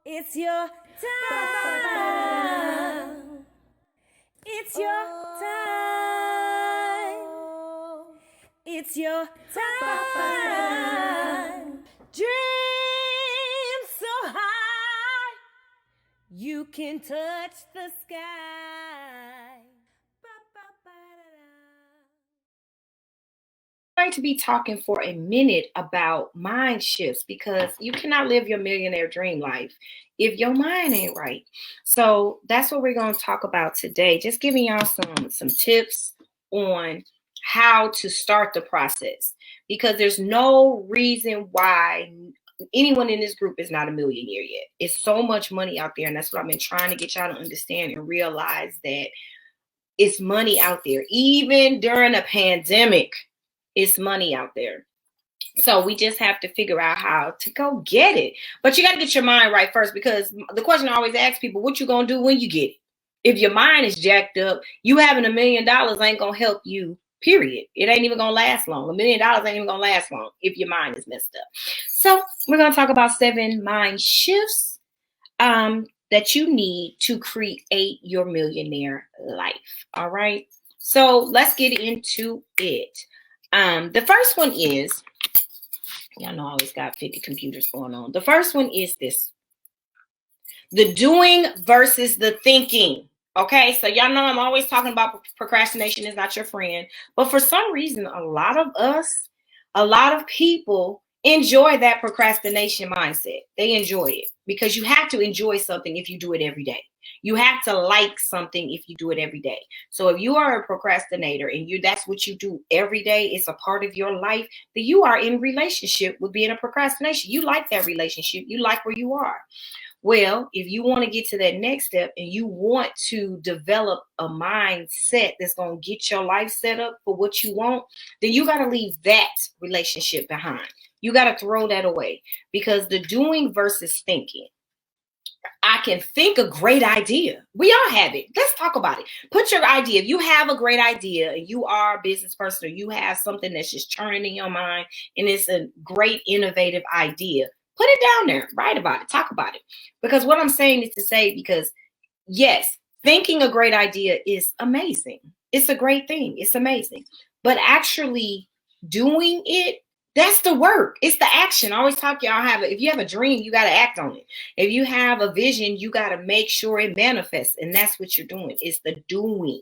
It's your time. It's your time. It's your time. Dream so high you can touch the sky. Going to be talking for a minute about mind shifts because you cannot live your millionaire dream life if your mind ain't right. So that's what we're going to talk about today. Just giving y'all some tips on how to start the process, because there's no reason why anyone in this group is not a millionaire yet. It's so much money out there, and that's what I've been trying to get y'all to understand and realize, that it's money out there. Even during a pandemic, it's money out there. So we just have to figure out how to go get it. But you got to get your mind right first, because the question I always ask people, what you going to do when you get it? If your mind is jacked up, you having $1 million ain't going to help you, period. It ain't even going to last long. $1 million ain't even going to last long if your mind is messed up. So we're going to talk about 7 mind shifts that you need to create your millionaire life. All right. So let's get into it. The first one is, y'all know I always got 50 computers going on. The first one is this: the doing versus the thinking. Okay, so y'all know I'm always talking about procrastination is not your friend. But for some reason, a lot of people enjoy that procrastination mindset. They enjoy it because you have to enjoy something if you do it every day. You have to like something if you do it every day. So if you are a procrastinator and that's what you do every day, it's a part of your life, that you are in relationship with being a procrastination. You like that relationship. You like where you are. Well, if you want to get to that next step and you want to develop a mindset that's going to get your life set up for what you want, then you got to leave that relationship behind. You got to throw that away, because the doing versus thinking. I can think a great idea. We all have it. Let's talk about it. Put your idea. If you have a great idea and you are a business person, or you have something that's just churning in your mind and it's a great innovative idea, put it down there. Write about it. Talk about it. Because what I'm saying is to say, because yes, thinking a great idea is amazing. It's a great thing. It's amazing. But actually doing it, that's the work. It's the action. I always talk, y'all if you have a dream, you got to act on it. If you have a vision, you got to make sure it manifests. And that's what you're doing. It's the doing.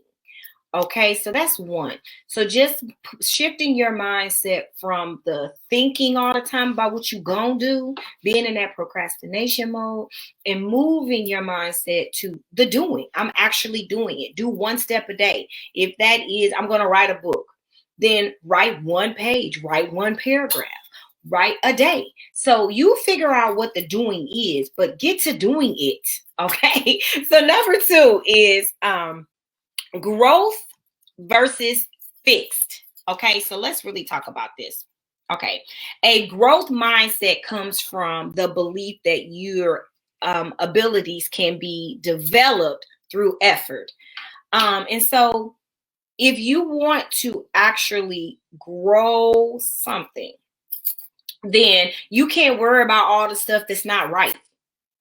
Okay, so that's one. So just shifting your mindset from the thinking all the time about what you're going to do, being in that procrastination mode, and moving your mindset to the doing. I'm actually doing it. Do one step a day. If that is, I'm going to write a book, then write 1 page, write 1 paragraph, write a day. So you figure out what the doing is, but get to doing it. Okay. So number 2 is growth versus fixed. Okay. So let's really talk about this. Okay. A growth mindset comes from the belief that your abilities can be developed through effort. And so if you want to actually grow something, then you can't worry about all the stuff that's not right.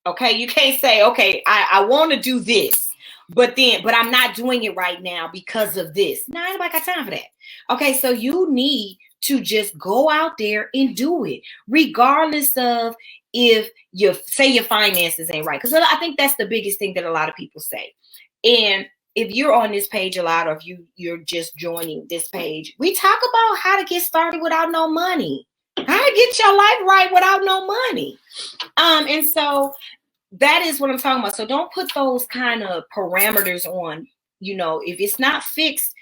Okay. You can't say, okay, I want to do this, but I'm not doing it right now because of this. No, anybody got time for that. Okay. So you need to just go out there and do it, regardless of if your finances ain't right. Because I think that's the biggest thing that a lot of people say. And if you're on this page a lot, or if you're just joining this page, we talk about how to get started without no money, how to get your life right without no money. And so that is what I'm talking about. So don't put those kind of parameters on, if it's not fixed,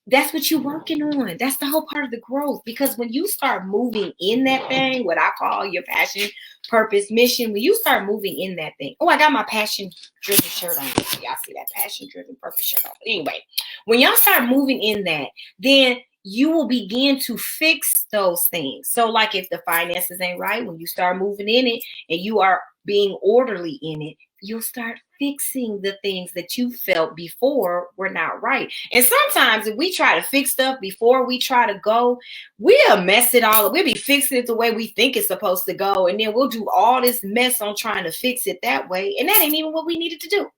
that's what you're working on. That's the whole part of the growth. Because when you start moving in that thing, what I call your passion, purpose, mission, when you start moving in that thing. Oh, I got my passion driven shirt on. Y'all see that passion driven purpose shirt on. But anyway, when y'all start moving in that, then you will begin to fix those things. So like if the finances ain't right, when you start moving in it and you are being orderly in it, you'll start fixing the things that you felt before were not right. And sometimes if we try to fix stuff before we try to go, we'll mess it all up. We'll be fixing it the way we think it's supposed to go. And then we'll do all this mess on trying to fix it that way. And that ain't even what we needed to do.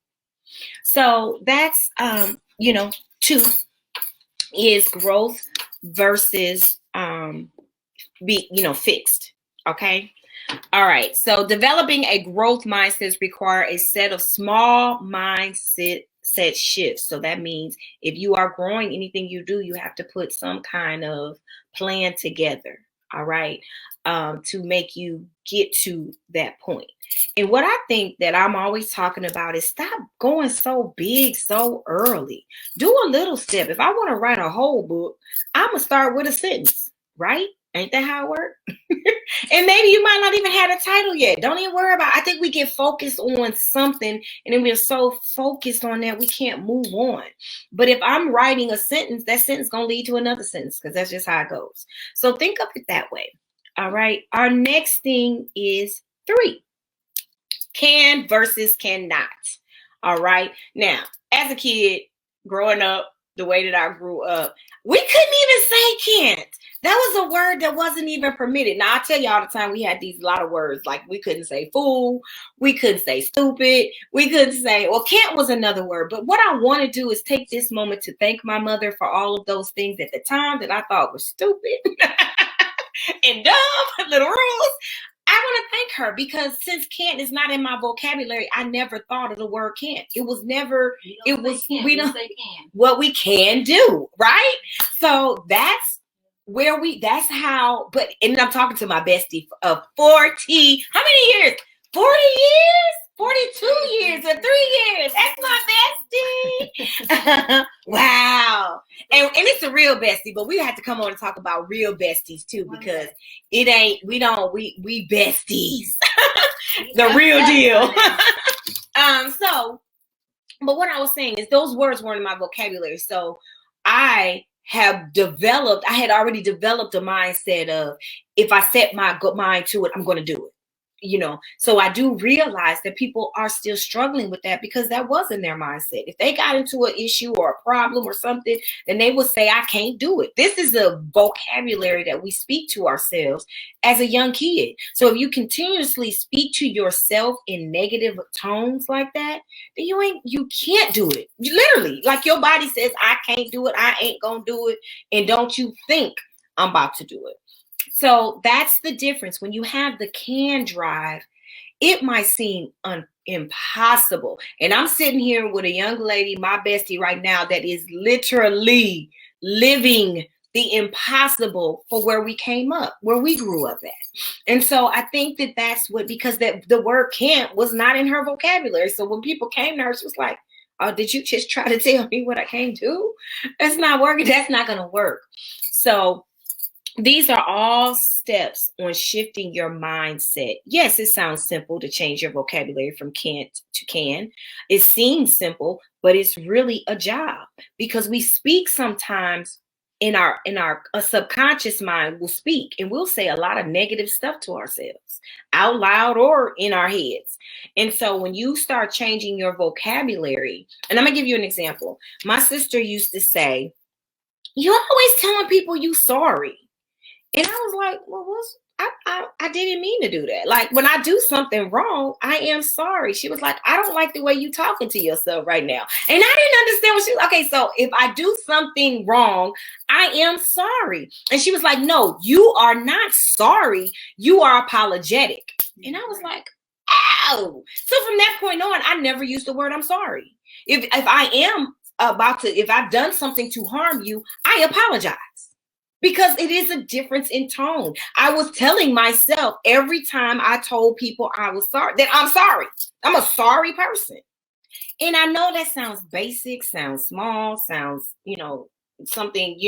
So that's, two is growth versus fixed. Okay. All right. So developing a growth mindset require a set of small mindset shifts. So that means if you are growing, anything you do, you have to put some kind of plan together. All right. To make you get to that point. And what I think that I'm always talking about is stop going so big so early. Do a little step. If I want to write a whole book, I'm going to start with a sentence, right? Ain't that how it works? And maybe you might not even have a title yet. Don't even worry about it. I think we get focused on something and then we're so focused on that we can't move on. But if I'm writing a sentence, that sentence is going to lead to another sentence because that's just how it goes. So think of it that way. All right. Our next thing is 3. Can versus cannot. All right. Now, as a kid growing up, the way that I grew up, we couldn't even say can't. That was a word that wasn't even permitted. Now, I tell you all the time, we had these lot of words, like we couldn't say fool, we couldn't say stupid, we couldn't say, well, can't was another word. But what I want to do is take this moment to thank my mother for all of those things at the time that I thought were stupid and dumb little rules. I want to thank her because since can't is not in my vocabulary, I never thought of the word can't. It was never, it was, we don't say can. What we can do, right? So that's where that's how, and I'm talking to my bestie of 40, how many years? 40 years? 42 years or 3 years. That's my bestie. Wow. And it's a real bestie, but we have to come on and talk about real besties too, because it ain't, we besties. The real deal. But what I was saying is those words weren't in my vocabulary. So I had already developed a mindset of if I set my mind to it, I'm going to do it. So I do realize that people are still struggling with that because that wasn't their mindset. If they got into an issue or a problem or something, then they would say, I can't do it. This is a vocabulary that we speak to ourselves as a young kid. So if you continuously speak to yourself in negative tones like that, then you can't do it. Literally, like your body says, I can't do it. I ain't gonna do it. And don't you think I'm about to do it. So that's the difference. When you have the can drive, it might seem impossible. And I'm sitting here with a young lady, my bestie right now, that is literally living the impossible for where we came up, where we grew up at. And so I think that that's because the word can't was not in her vocabulary. So when people came to her, she was like, oh, did you just try to tell me what I can't do? That's not working. That's not going to work. So these are all steps on shifting your mindset. Yes, it sounds simple to change your vocabulary from can't to can. It seems simple, but it's really a job because we speak sometimes in our subconscious mind will speak and we'll say a lot of negative stuff to ourselves out loud or in our heads. And so when you start changing your vocabulary, and I'm going to give you an example. My sister used to say, you're always telling people you sorry. And I was like, well, I didn't mean to do that. Like when I do something wrong, I am sorry. She was like, I don't like the way you talking to yourself right now. And I didn't understand what she was. Okay, so if I do something wrong, I am sorry. And she was like, no, you are not sorry. You are apologetic. And I was like, ow. So from that point on, I never used the word I'm sorry. If I am if I've done something to harm you, I apologize. Because it is a difference in tone. I was telling myself every time I told people I was sorry, that I'm sorry. I'm a sorry person. And I know that sounds basic, sounds small, sounds, something,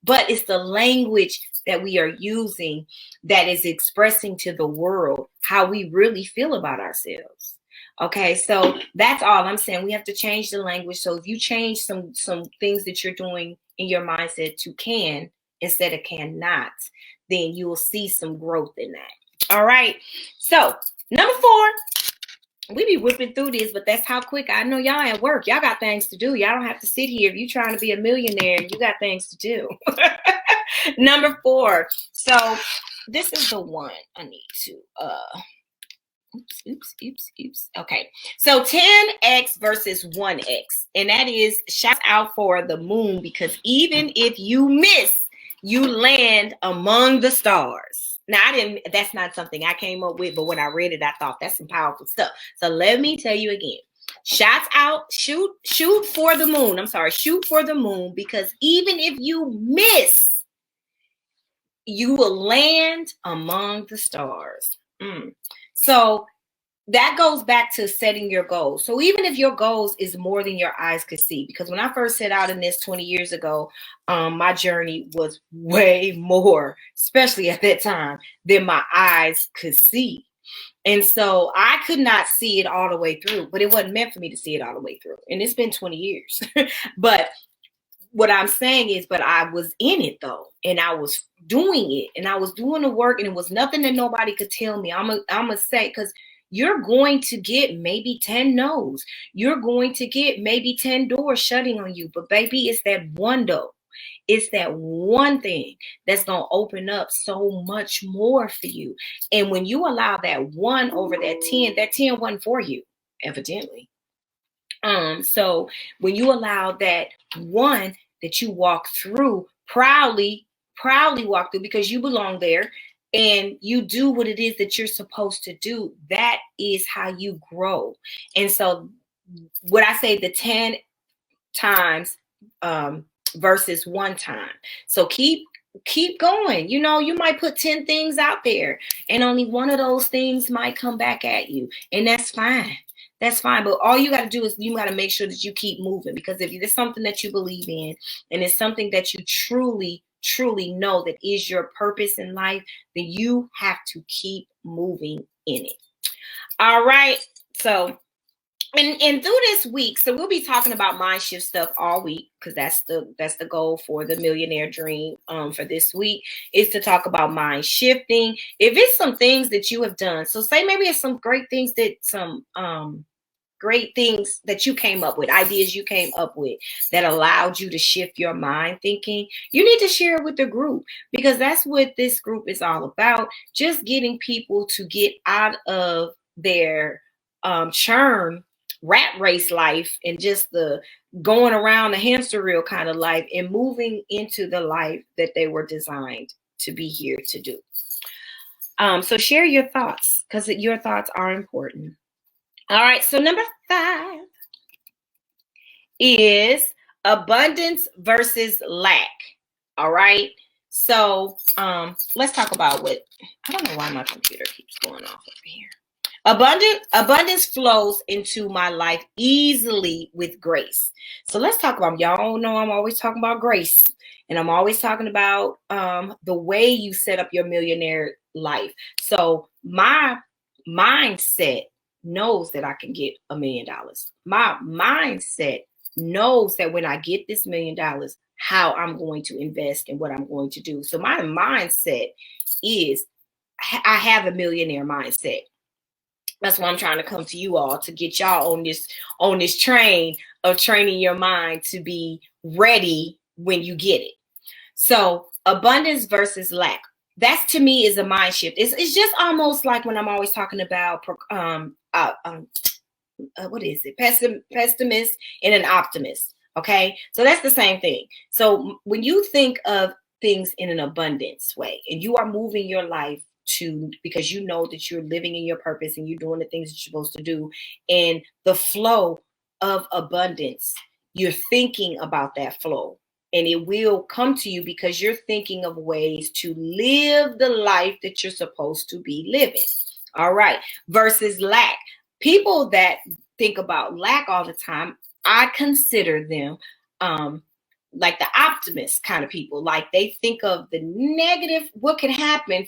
but it's the language that we are using that is expressing to the world how we really feel about ourselves. Okay, so that's all I'm saying. We have to change the language. So if you change some things that you're doing in your mindset to can, instead of cannot, then you will see some growth in that. All right. So number 4, we be whipping through this, but that's how quick. I know y'all at work. Y'all got things to do. Y'all don't have to sit here. If you're trying to be a millionaire, you got things to do. Number 4. So this is the one I need to oops. Okay. So 10x versus 1x. And that is shout out for the moon, because even if you miss, you land among the stars. Now, that's not something I came up with, but when I read it, I thought that's some powerful stuff. So let me tell you again. Shout out, shoot for the moon. I'm sorry, shoot for the moon, because even if you miss, you will land among the stars. So that goes back to setting your goals. So even if your goals is more than your eyes could see, because when I first set out in this 20 years ago, my journey was way more, especially at that time, than my eyes could see. And so I could not see it all the way through, but it wasn't meant for me to see it all the way through. And it's been 20 years. But what I'm saying is, but I was in it though, and I was doing it, and I was doing the work, and it was nothing that nobody could tell me. I'm gonna say, because you're going to get maybe 10 no's. You're going to get maybe 10 doors shutting on you. But baby, it's that one door. It's that one thing that's going to open up so much more for you. And when you allow that one over that 10 wasn't for you, evidently. So when you allow that one that you walk through, proudly walk through, because you belong there, and you do what it is that you're supposed to do, that is how you grow. And so what I say, the 10 times versus 1 time. So keep going. You know, you might put 10 things out there, and only one of those things might come back at you, and that's fine. That's fine. But all you got to do is you got to make sure that you keep moving, because if it's something that you believe in, and it's something that you truly know that is your purpose in life, then you have to keep moving in it. All right. So, and through this week, so we'll be talking about mind shift stuff all week, because that's the goal for the Millionaire Dream for this week, is to talk about mind shifting. If it's some things that you have done, so say maybe it's some great things that you came up with, ideas you came up with that allowed you to shift your mind thinking, you need to share it with the group, because that's what this group is all about. Just getting people to get out of their churn rat race life, and just the going around the hamster wheel kind of life, and moving into the life that they were designed to be here to do. So share your thoughts, because your thoughts are important. All right, so number 5 is abundance versus lack. All right, so let's talk about what, I don't know why my computer keeps going off over here. Abundance flows into my life easily with grace. So let's talk about, y'all know I'm always talking about grace, and I'm always talking about the way you set up your millionaire life. So my mindset knows that I can get $1 million. My mindset knows that when I get this $1 million, how I'm going to invest and what I'm going to do. So my mindset is, I have a millionaire mindset. That's why I'm trying to come to you all, to get y'all on this train of training your mind to be ready when you get it. So abundance versus lack. That to me is a mind shift. It's just almost like when I'm always talking about what is it? Pessimist and an optimist. Okay, so that's the same thing. So when you think of things in an abundance way, and you are moving your life because you know that you're living in your purpose and you're doing the things that you're supposed to do, and the flow of abundance, you're thinking about that flow. And it will come to you because you're thinking of ways to live the life that you're supposed to be living. All right. Versus lack. People that think about lack all the time, I consider them like the optimist kind of people. Like they think of the negative, what could happen,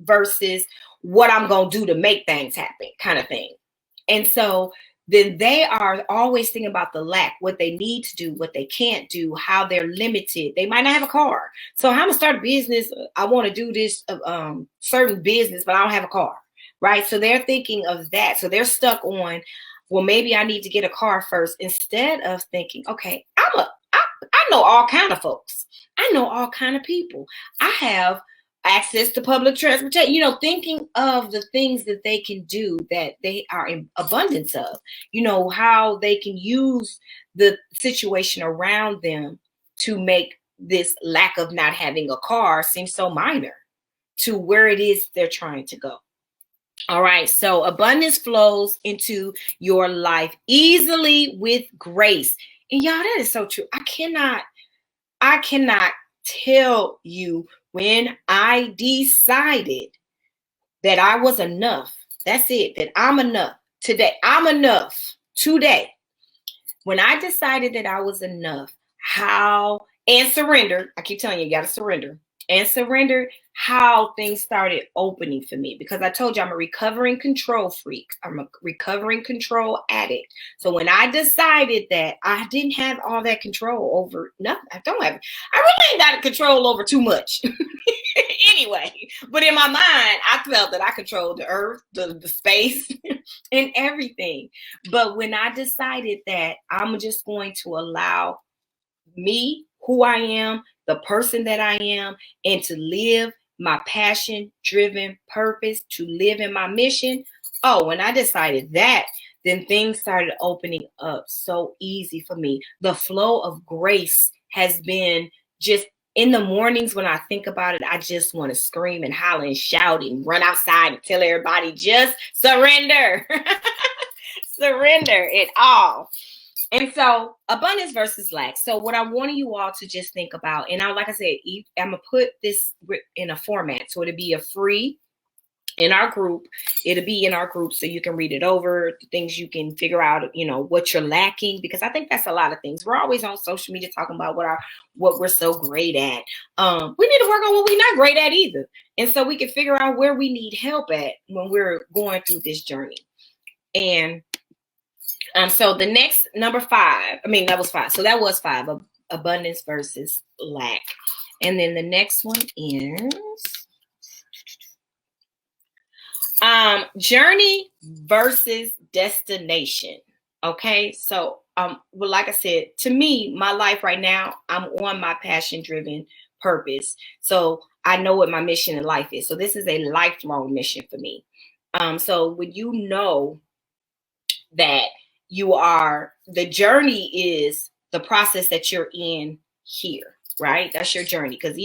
versus what I'm going to do to make things happen kind of thing. And so then they are always thinking about the lack, what they need to do, what they can't do, how they're limited. They might not have a car. So I'm gonna start a business. I want to do this certain business, but I don't have a car, right? So they're thinking of that. So they're stuck on, well, maybe I need to get a car first, instead of thinking, okay, I know all kind of folks. I know all kind of people. I have access to public transportation, thinking of the things that they can do that they are in abundance of, how they can use the situation around them to make this lack of not having a car seem so minor to where it is they're trying to go. All right. So abundance flows into your life easily with grace. And y'all, that is so true. I cannot tell you when I decided that I was enough. That's it, that I'm enough today. I'm enough today. When I decided that I was enough, and surrender, I keep telling you, you got to surrender. And surrender, how things started opening for me. Because I told you I'm a recovering control freak. I'm a recovering control addict. So when I decided that I didn't have all that control over nothing, I really ain't got control over too much. Anyway, but in my mind, I felt that I controlled the earth, the space, and everything. But when I decided that I'm just going to allow me, who I am, the person that I am, and to live my passion-driven purpose, to live in my mission. Oh, when I decided that, then things started opening up so easy for me. The flow of grace has been just, in the mornings when I think about it, I just want to scream and holler and shout and run outside and tell everybody, just surrender. Surrender it all. And so abundance versus lack. So what I want you all to just think about, and like I said, I'm going to put this in a format. So it'll be a free in our group. It'll be in our group so you can read it over, the things you can figure out, what you're lacking, because I think that's a lot of things. We're always on social media talking about what we're so great at. We need to work on what we're not great at either. And so we can figure out where we need help at when we're going through this journey. And so the next that was 5. So that was 5, abundance versus lack. And then the next one is journey versus destination. Okay. So, like I said, to me, my life right now, I'm on my passion-driven purpose. So I know what my mission in life is. So this is a lifelong mission for me. So when you know that the journey is the process that you're in here, right? That's your journey. Because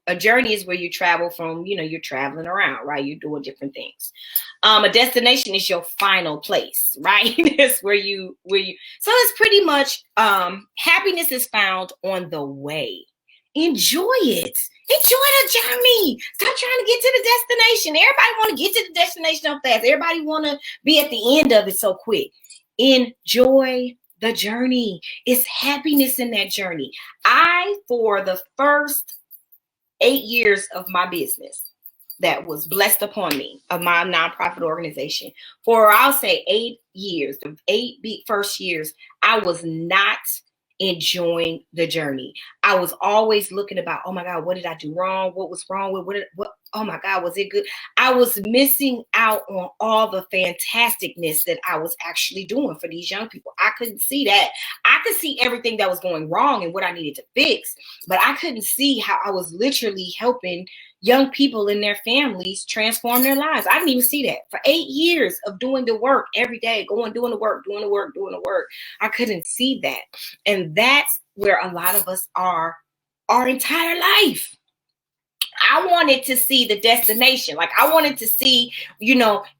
a journey is where you travel from, you're traveling around, right? You're doing different things. A destination is your final place, right? It's where you, so it's pretty much, happiness is found on the way. Enjoy it. Enjoy the journey. Stop trying to get to the destination. Everybody want to get to the destination so fast. Everybody want to be at the end of it so quick. Enjoy the journey. It's happiness in that journey. For the first 8 years of my business that was blessed upon me, of my nonprofit organization, for I'll say 8 years, the 8 first years, I was not enjoying the journey. I was always looking about, oh my God, what did I do wrong? What was wrong with what? Oh my God, was it good? I was missing out on all the fantasticness that I was actually doing for these young people. I couldn't see that. I could see everything that was going wrong and what I needed to fix, but I couldn't see how I was literally helping young people and their families transform their lives. I didn't even see that. For 8 years of doing the work every day, doing the work. I couldn't see that. And that's where a lot of us are our entire life. I wanted to see the destination. Like I wanted to see,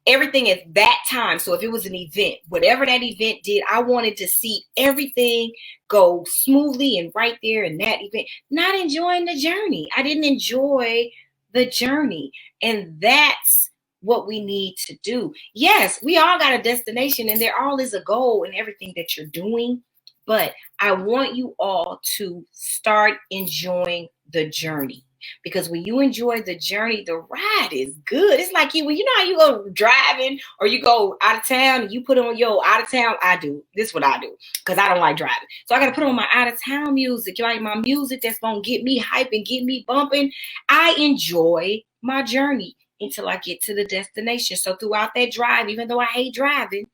everything at that time. So if it was an event, whatever that event did, I wanted to see everything go smoothly and right there in that event, not enjoying the journey. I didn't enjoy the journey. And that's what we need to do. Yes, we all got a destination and there all is a goal in everything that you're doing. But I want you all to start enjoying the journey. Because when you enjoy the journey, the ride is good. It's like you know how you go driving or you go out of town and you put on your out of town. I do. This is what I do because I don't like driving. So I got to put on my out of town music, like my music that's going to get me hype and get me bumping. I enjoy my journey until I get to the destination. So throughout that drive, even though I hate driving,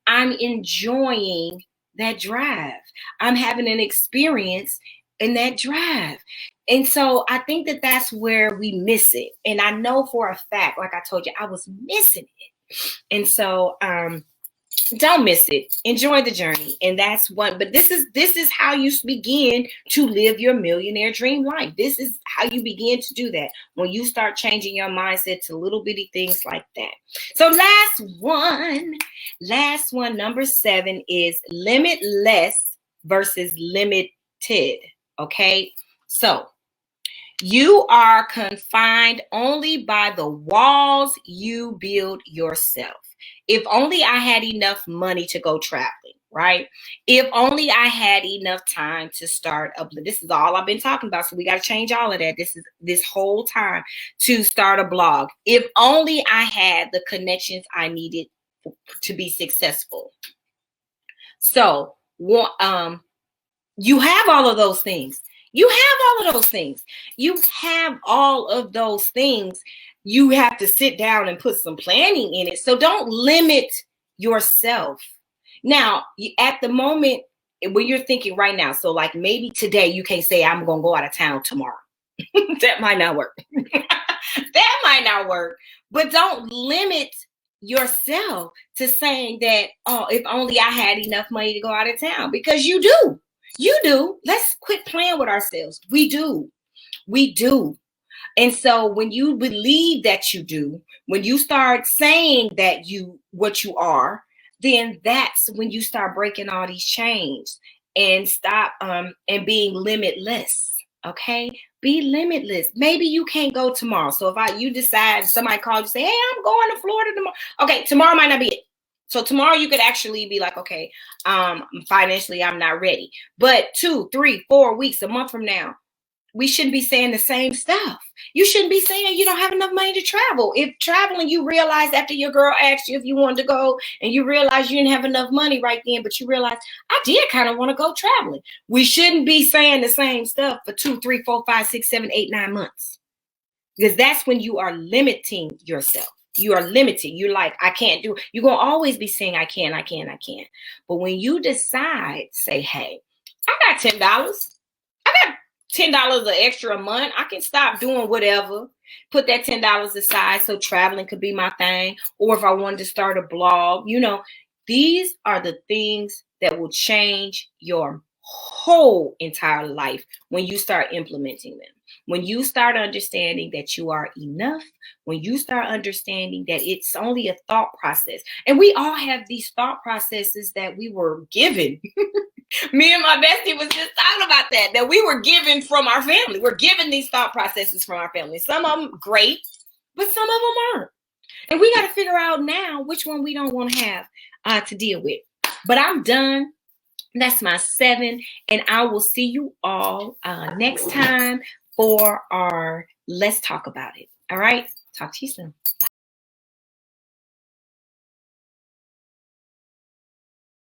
I'm enjoying that drive. I'm having an experience in that drive. And so I think that that's where we miss it. And I know for a fact, like I told you, I was missing it. And so don't miss it. Enjoy the journey. And that's one. But this is how you begin to live your millionaire dream life. This is how you begin to do that when you start changing your mindset to little bitty things like that. So last one, number 7 is limitless versus limited. Okay. So you are confined only by the walls you build yourself. If only I had enough money to go traveling, right? If only I had enough time to start up. This is all I've been talking about. So we got to change all of that. This is this whole time to start a blog. If only I had the connections I needed to be successful. So, you have all of those things. You have all of those things. You have all of those things. You have to sit down and put some planning in it. So don't limit yourself. Now, at the moment, when you're thinking right now, so like maybe today you can't say I'm going to go out of town tomorrow. That might not work. That might not work. But don't limit yourself to saying that, oh, if only I had enough money to go out of town, because you do. You do. Let's quit playing with ourselves. We do. We do. And so when you believe that you do, when you start saying that what you are, then that's when you start breaking all these chains and stop and being limitless. Okay? Be limitless. Maybe you can't go tomorrow. So if you decide, somebody called you, say, hey, I'm going to Florida tomorrow. Okay, tomorrow might not be it. So tomorrow you could actually be like, okay, financially, I'm not ready. But 2, 3, 4 weeks, a month from now, we shouldn't be saying the same stuff. You shouldn't be saying you don't have enough money to travel. If traveling, you realize after your girl asked you if you wanted to go and you realize you didn't have enough money right then, but you realize I did kind of want to go traveling. We shouldn't be saying the same stuff for 2, 3, 4, 5, 6, 7, 8, 9 months. Because that's when you are limiting yourself. You are limited. You're like, I can't do it. You're going to always be saying, I can. But when you decide, say, hey, I got $10. I got $10 an extra a month. I can stop doing whatever. Put that $10 aside so traveling could be my thing. Or if I wanted to start a blog, these are the things that will change your whole entire life when you start implementing them. When you start understanding that you are enough, when you start understanding that it's only a thought process. And we all have these thought processes that we were given. Me and my bestie was just talking about that we were given from our family. We're given these thought processes from our family. Some of them great, but some of them aren't. And we got to figure out now which one we don't want to have to deal with. But I'm done. That's my 7. And I will see you all next time for our Let's Talk About It. All right. Talk to you soon.